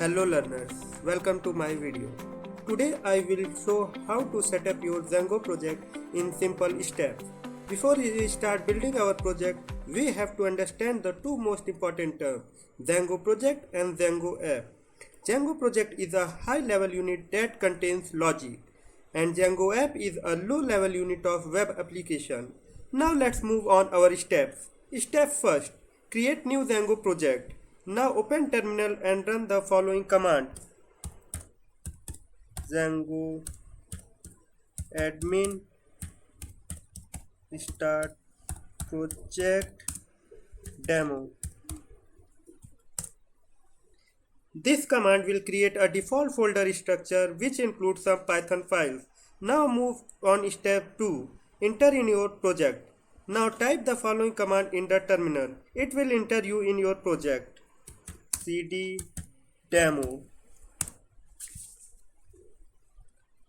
Hello learners, welcome to my video. Today I will show how to set up your Django project in simple steps. Before we start building our project, we have to understand the two most important terms, Django project and Django app. Django project is a high level unit that contains logic, and Django app is a low level unit of web application. Now let's move on our steps. Step first, create new Django project. Now open terminal and run the following command. Django admin start project demo. This command will create a default folder structure which includes some Python files. Now move on step 2. Enter in your project. Now type the following command in the terminal. It will enter you in your project. cd demo.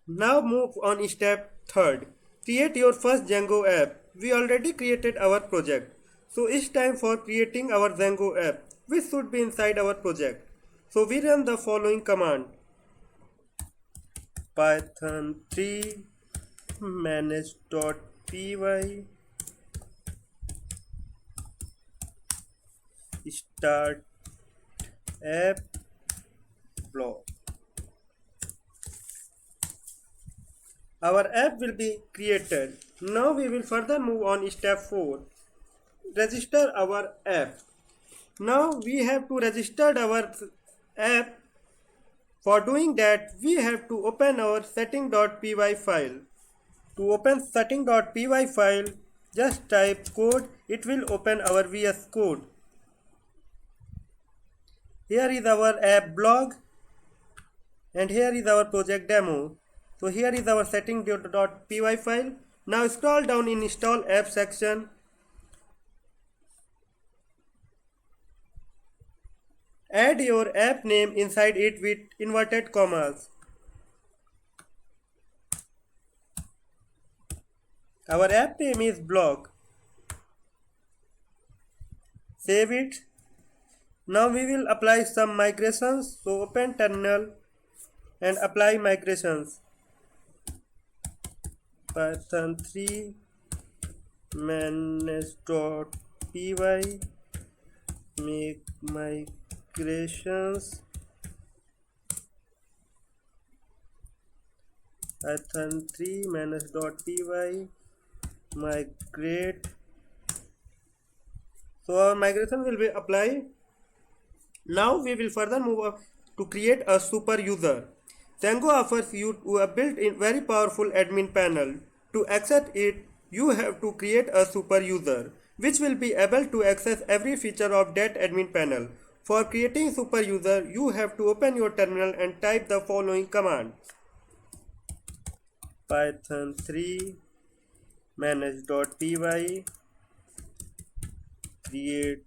Now move on step 3rd. Create your first Django app. We already created our project. So it's time for creating our Django app, which should be inside our project. So we run the following command. Python 3 manage.py start app blog. Our app will be created. Now we will further move on step 4. Register our app. Now we have to register our app. For doing that, we have to open our setting.py file. To open setting.py file, just type code. It will open our VS Code. Here is our app blog and here is our project demo. So here is our setting.py file. Now scroll down in install app section. Add your app name inside it with inverted commas. Our app name is blog. Save it. Now we will apply some migrations. So open terminal and apply migrations. Python 3 manage.py make migrations. Python 3 manage.py migrate. So our migration will be applied. Now we will further move up to create a super user. Xango offers you a built-in very powerful admin panel. To access it, you have to create a super user, which will be able to access every feature of that admin panel. For creating super user, you have to open your terminal and type the following command. Python 3 manage.py create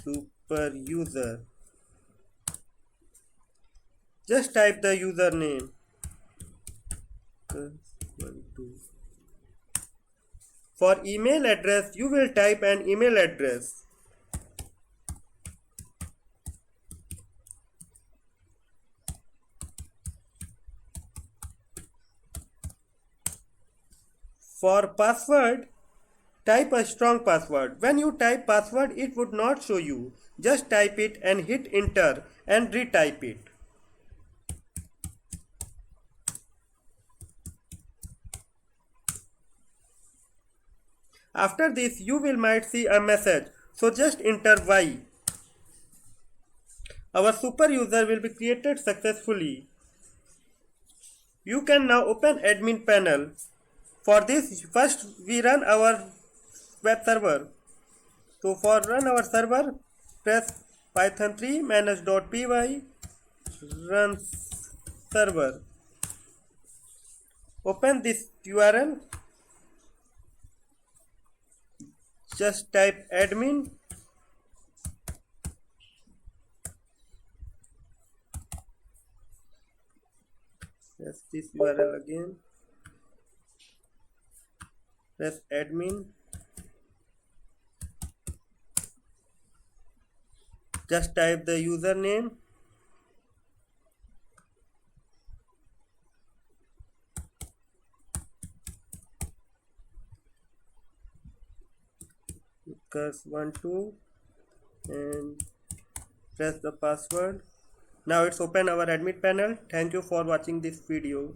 super user. Just type the username. For email address, you will type an email address. For password, type a strong password. When you type password, it would not show you. Just type it and hit enter and retype it. After this, you might see a message. So just enter Y. Our super user will be created successfully. You can now open admin panel. For this, first we run our web server. So for run our server, press Python 3 manage.py run server. Open this URL. Just type admin. Press this URL again. Press admin. Just type the username 𝐾𝐫𝐚𝐧𝐠12 and press the password. Now it's open our admin panel. Thank you for watching this video.